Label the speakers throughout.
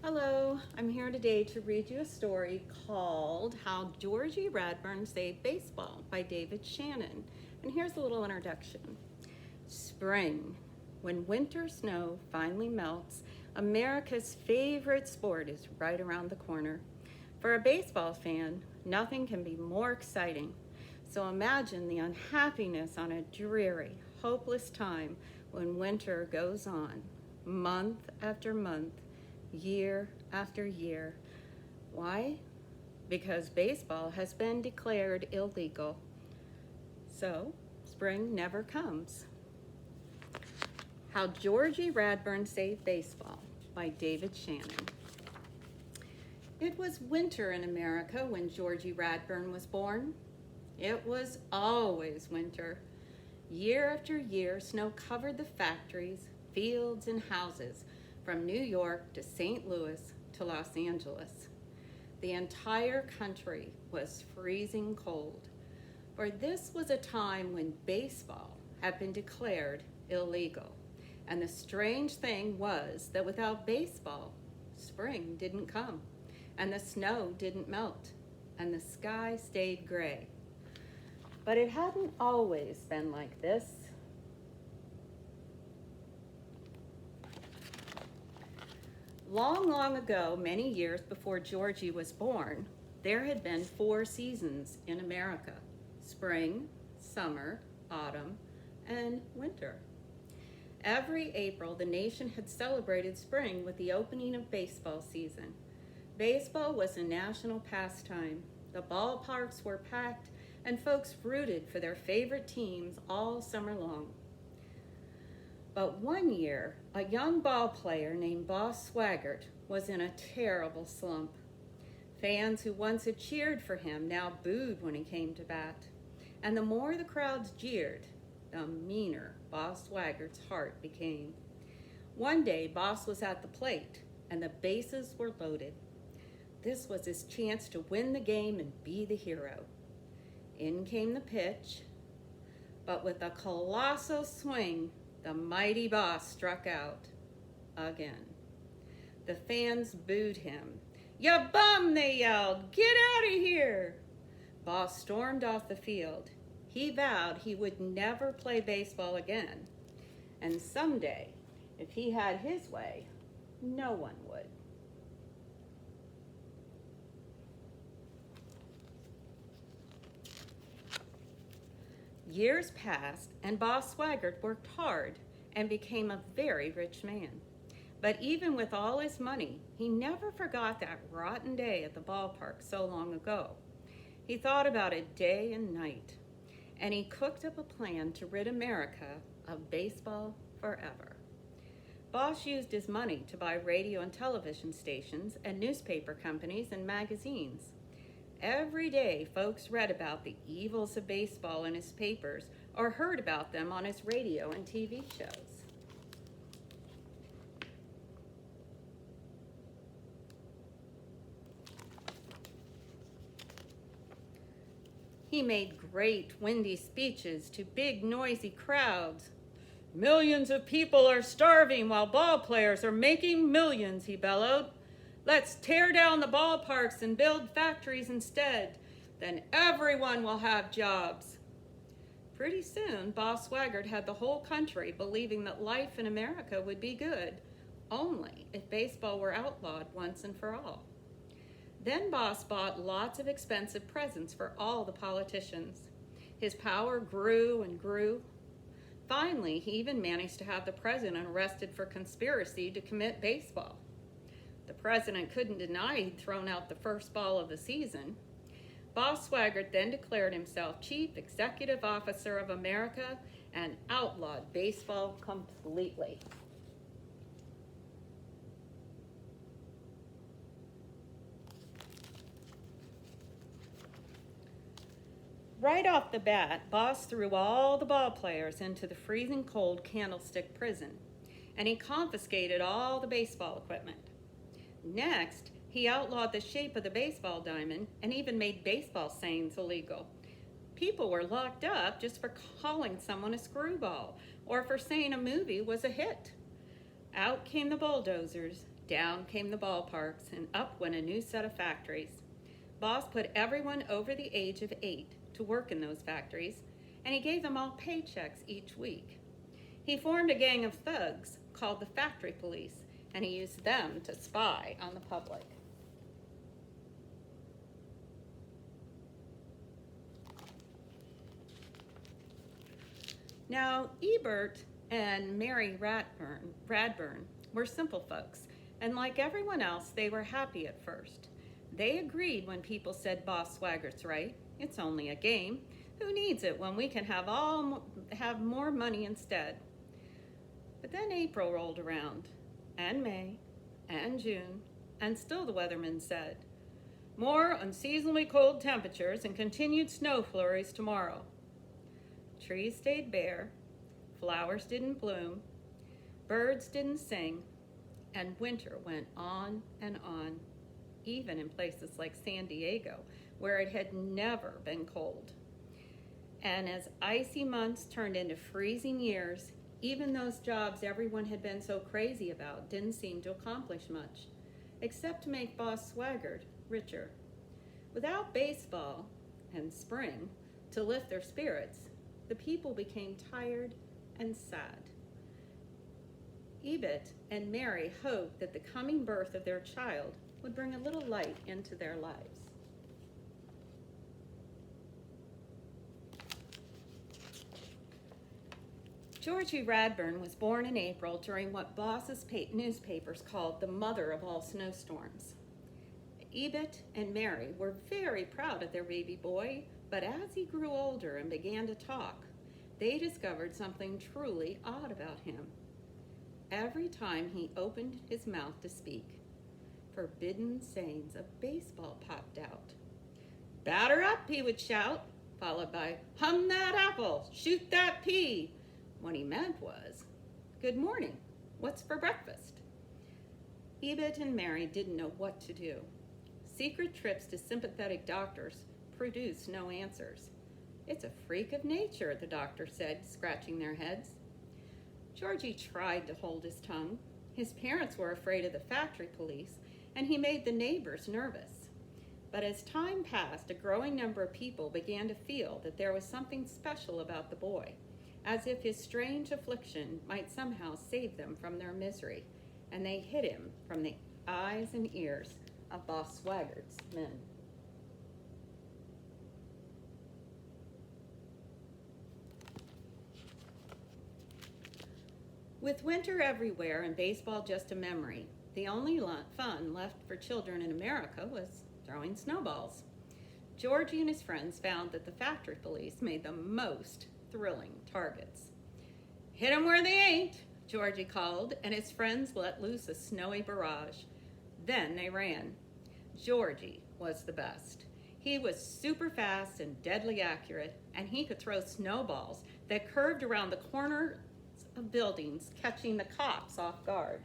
Speaker 1: Hello, I'm here today to read you a story called How Georgie Radbourn Saved Baseball by David Shannon. And here's a little introduction. Spring, when winter snow finally melts, America's favorite sport is right around the corner. For a baseball fan, nothing can be more exciting. So imagine the unhappiness on a dreary, hopeless time when winter goes on, month after month, year after year. Why? Because baseball has been declared illegal. So, spring never comes. How Georgie Radbourn Saved Baseball by David Shannon. It was winter in America when Georgie Radbourn was born. It was always winter. Year after year, snow covered the factories, fields, and houses from New York to St. Louis to Los Angeles. The entire country was freezing cold, for this was a time when baseball had been declared illegal. And the strange thing was that without baseball, spring didn't come, and the snow didn't melt, and the sky stayed gray. But it hadn't always been like this. Long, long ago, many years before Georgie was born, there had been 4 seasons in America: spring, summer, autumn, and winter. Every April, the nation had celebrated spring with the opening of baseball season. Baseball was a national pastime. The ballparks were packed, and folks rooted for their favorite teams all summer long. But one year, a young ball player named Boss Swaggart was in a terrible slump. Fans who once had cheered for him now booed when he came to bat. And the more the crowds jeered, the meaner Boss Swaggart's heart became. One day, Boss was at the plate, and the bases were loaded. This was his chance to win the game and be the hero. In came the pitch, but with a colossal swing, the mighty Boss struck out again. The fans booed him. "You bum," they yelled. "Get out of here." Boss stormed off the field. He vowed he would never play baseball again. And someday, if he had his way, no one would. Years passed, and Boss Swaggart worked hard and became a very rich man. But even with all his money, he never forgot that rotten day at the ballpark so long ago. He thought about it day and night, and he cooked up a plan to rid America of baseball forever. Boss used his money to buy radio and television stations and newspaper companies and magazines. Every day, folks read about the evils of baseball in his papers or heard about them on his radio and TV shows. He made great windy speeches to big noisy crowds. "Millions of people are starving while ball players are making millions," he bellowed. "Let's tear down the ballparks and build factories instead. Then everyone will have jobs." Pretty soon, Boss Swaggart had the whole country believing that life in America would be good, only if baseball were outlawed once and for all. Then Boss bought lots of expensive presents for all the politicians. His power grew and grew. Finally, he even managed to have the president arrested for conspiracy to commit baseball. The president couldn't deny he'd thrown out the first ball of the season. Boss Swaggart then declared himself Chief Executive Officer of America and outlawed baseball completely. Right off the bat, Boss threw all the ball players into the freezing cold Candlestick prison, and he confiscated all the baseball equipment. Next, he outlawed the shape of the baseball diamond and even made baseball sayings illegal. People were locked up just for calling someone a screwball or for saying a movie was a hit. Out came the bulldozers, Down came the ballparks, and up went a new set of factories. Boss put everyone over the age of 8 to work in those factories, and he gave them all paychecks each week. He formed a gang of thugs called the Factory Police, and he used them to spy on the public. Now, Ebert and Mary Radbourn were simple folks, and like everyone else, they were happy at first. They agreed when people said Boss Swaggert's right. It's only a game. Who needs it when we can have more money instead? But then April rolled around, and May, and June, and still the weatherman said, more unseasonably cold temperatures and continued snow flurries tomorrow. Trees stayed bare, flowers didn't bloom, birds didn't sing, and winter went on and on, even in places like San Diego, where it had never been cold. And as icy months turned into freezing years, even those jobs everyone had been so crazy about didn't seem to accomplish much, except to make Boss Swaggart richer. Without baseball and spring to lift their spirits, the people became tired and sad. Ebert and Mary hoped that the coming birth of their child would bring a little light into their lives. Georgie Radbourn was born in April during what Boss's newspapers called the mother of all snowstorms. Ebert and Mary were very proud of their baby boy, but as he grew older and began to talk, they discovered something truly odd about him. Every time he opened his mouth to speak, forbidden sayings of baseball popped out. Batter up, he would shout, followed by, hum that apple, shoot that pea. What he meant was, good morning, what's for breakfast? Ebert and Mary didn't know what to do. Secret trips to sympathetic doctors produced no answers. It's a freak of nature, the doctor said, scratching their heads. Georgie tried to hold his tongue. His parents were afraid of the factory police, and he made the neighbors nervous. But as time passed, a growing number of people began to feel that there was something special about the boy, as if his strange affliction might somehow save them from their misery, and they hid him from the eyes and ears of Boss Swaggart's men. With winter everywhere and baseball just a memory, the only fun left for children in America was throwing snowballs. Georgie and his friends found that the factory police made the most thrilling targets. Hit 'em where they ain't, Georgie called, and his friends let loose a snowy barrage. Then they ran. Georgie was the best. He was super fast and deadly accurate, and he could throw snowballs that curved around the corners of buildings, catching the cops off guard.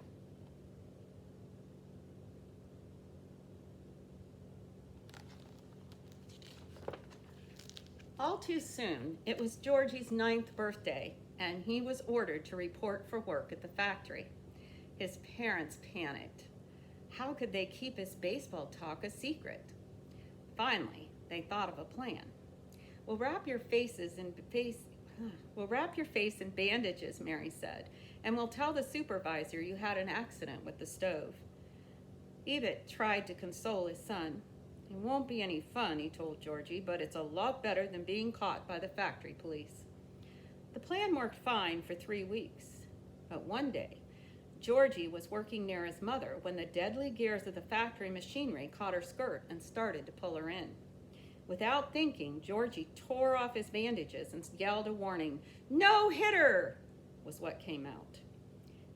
Speaker 1: All too soon, it was Georgie's 9th birthday, and he was ordered to report for work at the factory. His parents panicked. How could they keep his baseball talk a secret? Finally, they thought of a plan. We'll wrap your face in bandages, Mary said, and we'll tell the supervisor you had an accident with the stove. Ebert tried to console his son. It won't be any fun, he told Georgie, but it's a lot better than being caught by the factory police. The plan worked fine for 3 weeks, but one day, Georgie was working near his mother when the deadly gears of the factory machinery caught her skirt and started to pull her in. Without thinking, Georgie tore off his bandages and yelled a warning. "No hitter!" was what came out.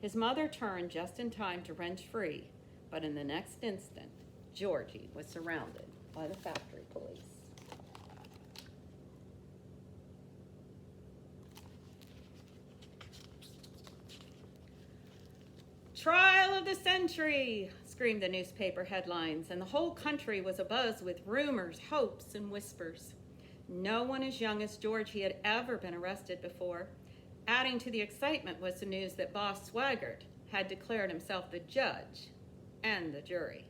Speaker 1: His mother turned just in time to wrench free, but in the next instant, Georgie was surrounded by the factory police. Trial of the century, screamed the newspaper headlines, and the whole country was abuzz with rumors, hopes, and whispers. No one as young as Georgie had ever been arrested before. Adding to the excitement was the news that Boss Swaggart had declared himself the judge and the jury.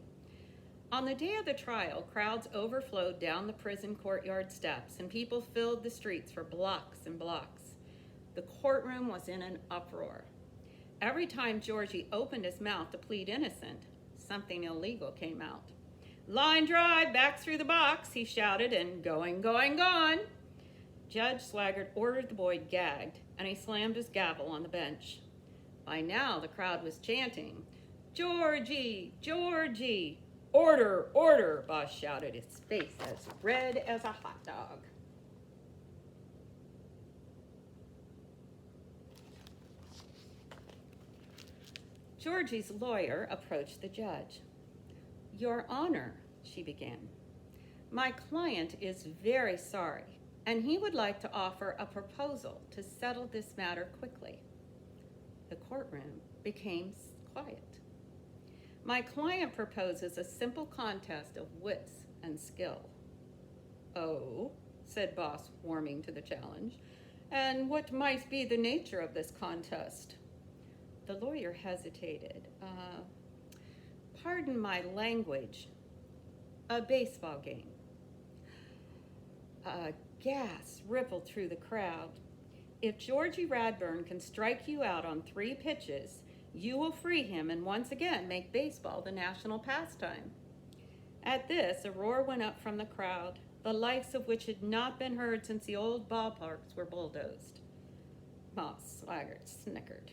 Speaker 1: On the day of the trial, crowds overflowed down the prison courtyard steps, and people filled the streets for blocks and blocks. The courtroom was in an uproar. Every time Georgie opened his mouth to plead innocent, something illegal came out. "Line drive, back through the box," he shouted, and going, gone. Judge Swaggart ordered the boy gagged, and he slammed his gavel on the bench. By now, the crowd was chanting, "Georgie, Georgie!" "Order, order," Boss shouted, his face as red as a hot dog. Georgie's lawyer approached the judge. "Your Honor," she began, "my client is very sorry, and he would like to offer a proposal to settle this matter quickly." The courtroom became quiet. "My client proposes a simple contest of wits and skill." "Oh," said Boss, warming to the challenge, "and what might be the nature of this contest?" The lawyer hesitated. Pardon my language. A baseball game." A gasp rippled through the crowd. "If Georgie Radbourn can strike you out on 3 pitches, you will free him and once again make baseball the national pastime." At this, a roar went up from the crowd, the likes of which had not been heard since the old ballparks were bulldozed. Boss Swaggart snickered.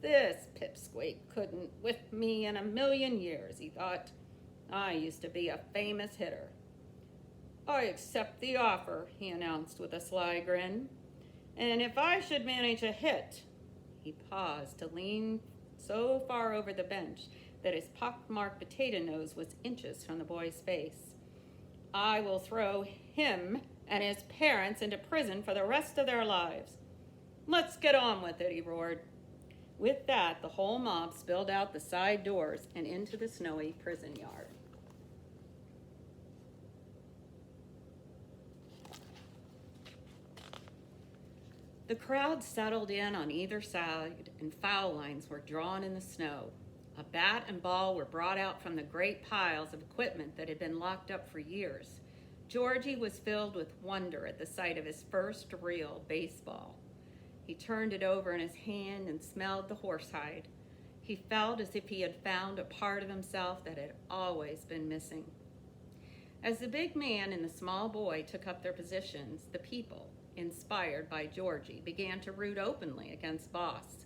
Speaker 1: "This pipsqueak couldn't whip me in a million years," he thought. "I used to be a famous hitter." "I accept the offer," he announced with a sly grin. "And if I should manage a hit—" He paused to lean so far over the bench that his pockmarked potato nose was inches from the boy's face. "I will throw him and his parents into prison for the rest of their lives. Let's get on with it," he roared. With that, the whole mob spilled out the side doors and into the snowy prison yard. The crowd settled in on either side, and foul lines were drawn in the snow. A bat and ball were brought out from the great piles of equipment that had been locked up for years. Georgie was filled with wonder at the sight of his first real baseball. He turned it over in his hand and smelled the horsehide. He felt as if he had found a part of himself that had always been missing. As the big man and the small boy took up their positions, the people, inspired by Georgie, began to root openly against Boss.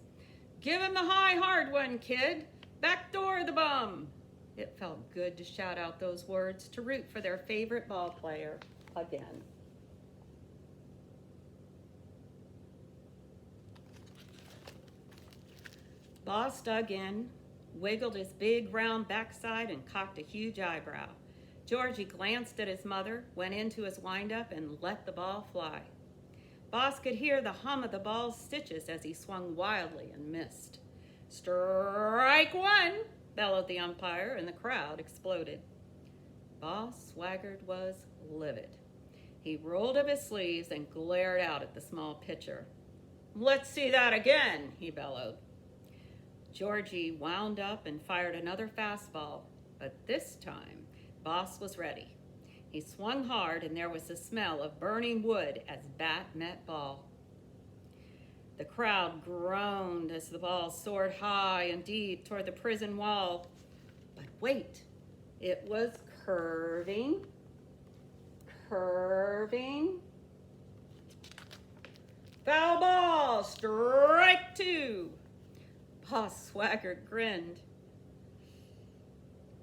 Speaker 1: "Give him the high, hard one, kid! Backdoor the bum!" It felt good to shout out those words, to root for their favorite ball player again. Boss dug in, wiggled his big round backside, and cocked a huge eyebrow. Georgie glanced at his mother, went into his windup, and let the ball fly. Boss could hear the hum of the ball's stitches as he swung wildly and missed. "Strike 1!" bellowed the umpire, and the crowd exploded. Boss Swaggart was livid. He rolled up his sleeves and glared out at the small pitcher. "Let's see that again," he bellowed. Georgie wound up and fired another fastball, but this time, Boss was ready. He swung hard, and there was the smell of burning wood as bat met ball. The crowd groaned as the ball soared high and deep toward the prison wall. But wait, it was curving. Foul ball, strike 2. Boss Swaggart grinned.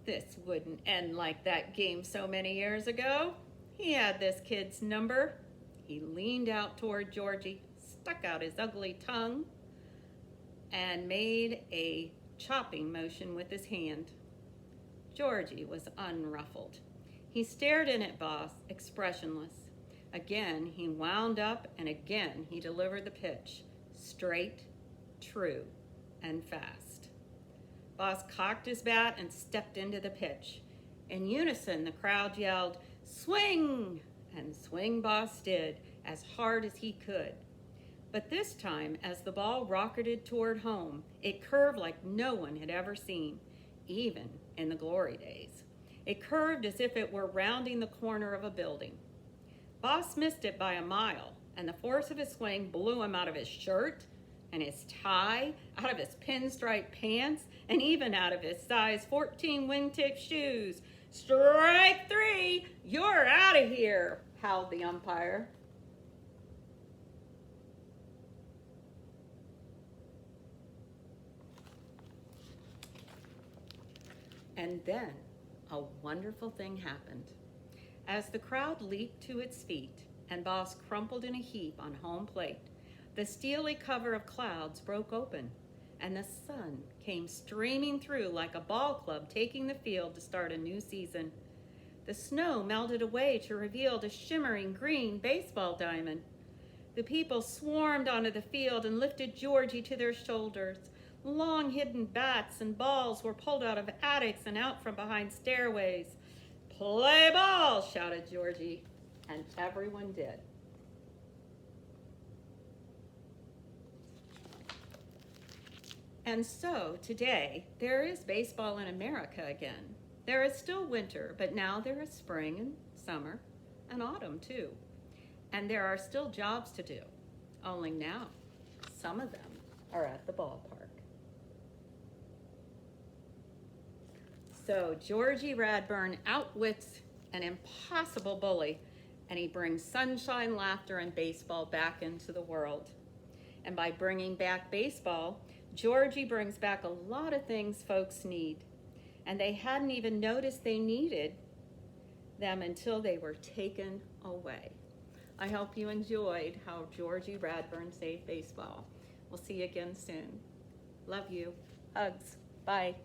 Speaker 1: This wouldn't end like that game so many years ago. He had this kid's number. He leaned out toward Georgie, stuck out his ugly tongue, and made a chopping motion with his hand. Georgie was unruffled. He stared in at Boss, expressionless. Again, he wound up, and again he delivered the pitch, straight, true, and fast. Boss cocked his bat and stepped into the pitch. In unison, the crowd yelled, "Swing!" And swing Boss did, as hard as he could. But this time, as the ball rocketed toward home, it curved like no one had ever seen, even in the glory days. It curved as if it were rounding the corner of a building. Boss missed it by a mile, and the force of his swing blew him out of his shirt and his tie, out of his pinstripe pants, and even out of his size 14 wingtip shoes. "Strike 3, you're out of here," howled the umpire. And then a wonderful thing happened. As the crowd leaped to its feet and Boss crumpled in a heap on home plate, the steely cover of clouds broke open and the sun came streaming through like a ball club taking the field to start a new season. The snow melted away to reveal the shimmering green baseball diamond. The people swarmed onto the field and lifted Georgie to their shoulders. Long hidden bats and balls were pulled out of attics and out from behind stairways. "Play ball," shouted Georgie, and everyone did. And so today, there is baseball in America again. There is still winter, but now there is spring and summer and autumn too. And there are still jobs to do, only now some of them are at the ballpark. So Georgie Radbourn outwits an impossible bully, and he brings sunshine, laughter, and baseball back into the world. And by bringing back baseball, Georgie brings back a lot of things folks need, and they hadn't even noticed they needed them until they were taken away. I hope you enjoyed how Georgie Radbourn saved baseball. We'll see you again soon. Love you. Hugs. Bye.